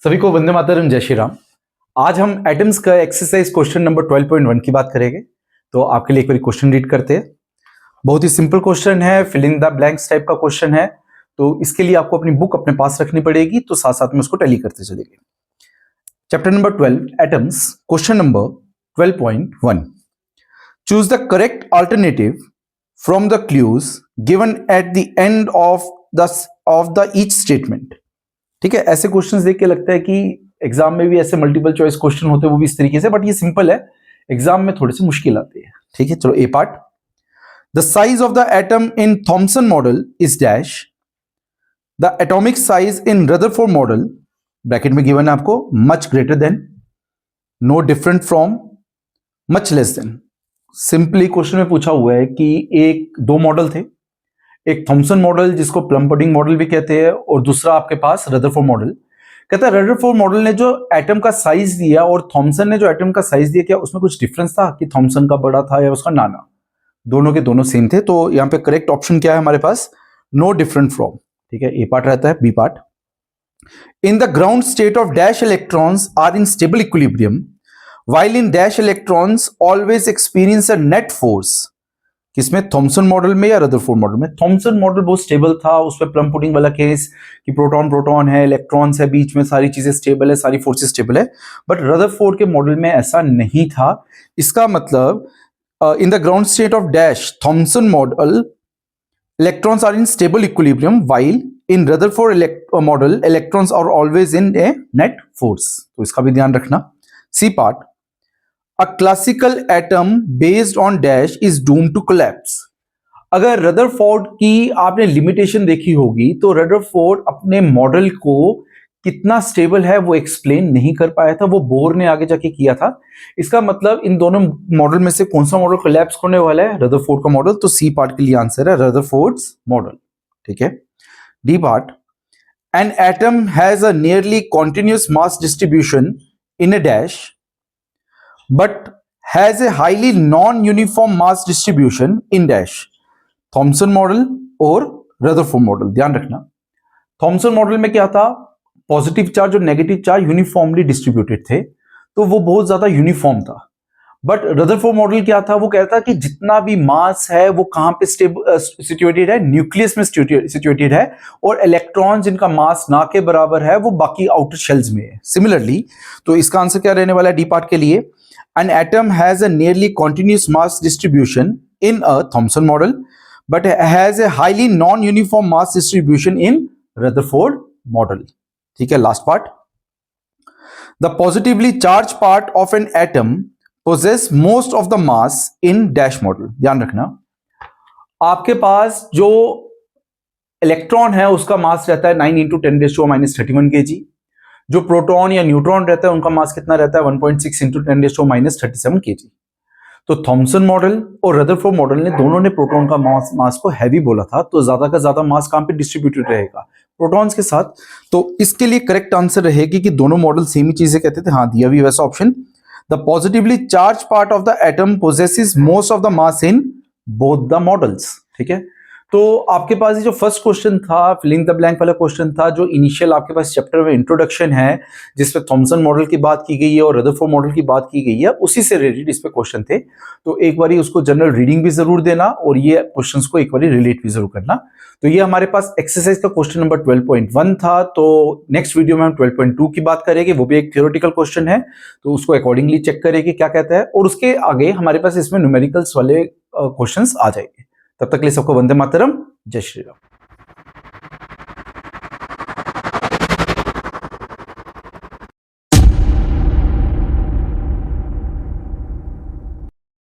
सभी को वंदे मातरम, जय श्री राम। आज हम एटम्स का एक्सरसाइज क्वेश्चन नंबर 12.1 की बात करेंगे। तो आपके लिए एक बार क्वेश्चन रीड करते हैं। बहुत ही सिंपल क्वेश्चन है, fill in the blanks type का क्वेश्चन है। तो इसके लिए आपको अपनी बुक अपने पास रखनी पड़ेगी, तो साथ साथ में उसको टैली करते चलेंगे। Chapter number 12 atoms, question number 12.1। Choose the correct alternative from the clues given at the end of the each statement. ठीक है, ऐसे क्वेश्चंस देख के लगता है कि एग्जाम में भी ऐसे मल्टीपल चॉइस क्वेश्चन होते हैं, वो भी इस तरीके से, बट ये सिंपल है, एग्जाम में थोड़े से मुश्किल आते हैं। ठीक है, चलो A part. The size of the atom in Thomson model is dash. The atomic size in Rutherford model, bracket में गिवन है आपको, much greater than, no different from, much less than. Simply question में पूछा हुआ है कि दो model थे, एक थॉमसन मॉडल जिसको प्लम पुडिंग मॉडल भी कहते हैं, और दूसरा आपके पास रदरफोर्ड मॉडल। कहता है रदरफोर्ड मॉडल ने जो एटम का साइज दिया और थॉमसन ने जो एटम का साइज दिया, क्या उसमें कुछ डिफरेंस था कि थॉमसन का बड़ा था या उसका नाना? दोनों के दोनों सेम थे। तो यहां पे करेक्ट ऑप्शन क्या है हमारे पास? No different from. ठीक है, ए पार्ट रहता है। B part, in the ground state of dash electrons are in stable equilibrium while in dash electrons always experience a net force. किसमें? थॉमसन मॉडल में या रदरफोर्ड मॉडल में? थॉमसन मॉडल बहुत stable था, उसमें प्लम पुडिंग वाला case कि proton proton है, इलेक्ट्रॉन्स है बीच में, सारी चीजें स्टेबल है, सारी फोर्सेस स्टेबल है। बट रदरफोर्ड के मॉडल में ऐसा नहीं था। इसका मतलब इन the ground state of dash Thomson model electrons are in stable equilibrium while in Rutherford model electrons are always in a net force. तो इसका भी ध्यान रखना। C part, A classical atom based on dash is doomed to collapse। अगर Rutherford की आपने limitation देखी होगी तो रदरफोर्ड अपने मॉडल को कितना स्टेबल है वो एक्सप्लेन नहीं कर पाया था, वो बोर ने आगे जाके किया था। इसका मतलब इन दोनों मॉडल में से कौन सा मॉडल कोलैप्स होने वाला है? रदरफोर्ड का मॉडल। तो सी पार्ट के लिए आंसर है रदरफोर्ड्स मॉडल। ठीक है। D part, an atom has a nearly continuous mass distribution in a dash but has a highly non-uniform mass distribution in dash। Thompson model और Rutherford model, ध्यान रखना। Thompson model में क्या था? Positive charge और negative charge uniformly distributed थे, तो वो बहुत ज्यादा यूनिफॉर्म था। बट रदरफोर्ड मॉडल क्या था? वो कहता कि जितना भी मास है वो कहां पे सिचुएटेड है? न्यूक्लियस में सिचुएटेड है, और इलेक्ट्रॉन जिनका मास ना के बराबर है वो बाकी आउटर शेल्स में है। सिमिलरली, तो इसका आंसर क्या रहने वाला है डी पार्ट के लिए? An atom has a nearly continuous mass distribution in a Thomson model, but has a highly non-uniform mass distribution in Rutherford model। ठीक है, last part, the positively charged part of an atom possess most of the mass in dash model। ध्यान रखना, आपके पास जो electron है उसका मास रहता है 9 × 10⁻31 kg। जो प्रोटॉन या न्यूट्रॉन रहता है उनका मास कितना रहता है? 1.6 × 10⁻37 kg। तो थॉमसन मॉडल और रदरफोर्ड मॉडल ने दोनों ने प्रोटॉन का मास को हैवी बोला था, तो ज्यादा का ज्यादा मास कहां पे डिस्ट्रीब्यूटेड रहेगा? प्रोटॉन्स के साथ। तो इसके लिए करेक्ट आंसर रहेगी कि दोनों मॉडल सेम ही चीजें कहते थे। हाँ, दिया भी वैसा option. The positively charge part of the atom possesses most of the mass in both the models. ठीक है, तो आपके पास ये जो फर्स्ट क्वेश्चन था, फिलिंग द ब्लैंक वाला क्वेश्चन था, जो इनिशियल आपके पास चैप्टर में इंट्रोडक्शन है जिसपे थॉमसन मॉडल की बात की गई है और रदरफोर्ड मॉडल की बात की गई है, उसी से रिलेटेड इस पे क्वेश्चन थे। तो एक बारी उसको जनरल रीडिंग भी जरूर देना और ये क्वेश्चंस को एक बारी रिलेट भी जरूर करना। तो ये हमारे पास एक्सरसाइज का क्वेश्चन नंबर 12.1 था। तो नेक्स्ट वीडियो में हम 12.2 की बात करेंगे, वो भी एक थ्योरेटिकल क्वेश्चन है, तो उसको अकॉर्डिंगली चेक करेंगे क्या कहता है, और उसके आगे हमारे पास इसमें न्यूमेरिकल्स वाले क्वेश्चंस आ जाएंगे। तब तक के लिए सबको वंदे मातरम, जय श्री राम।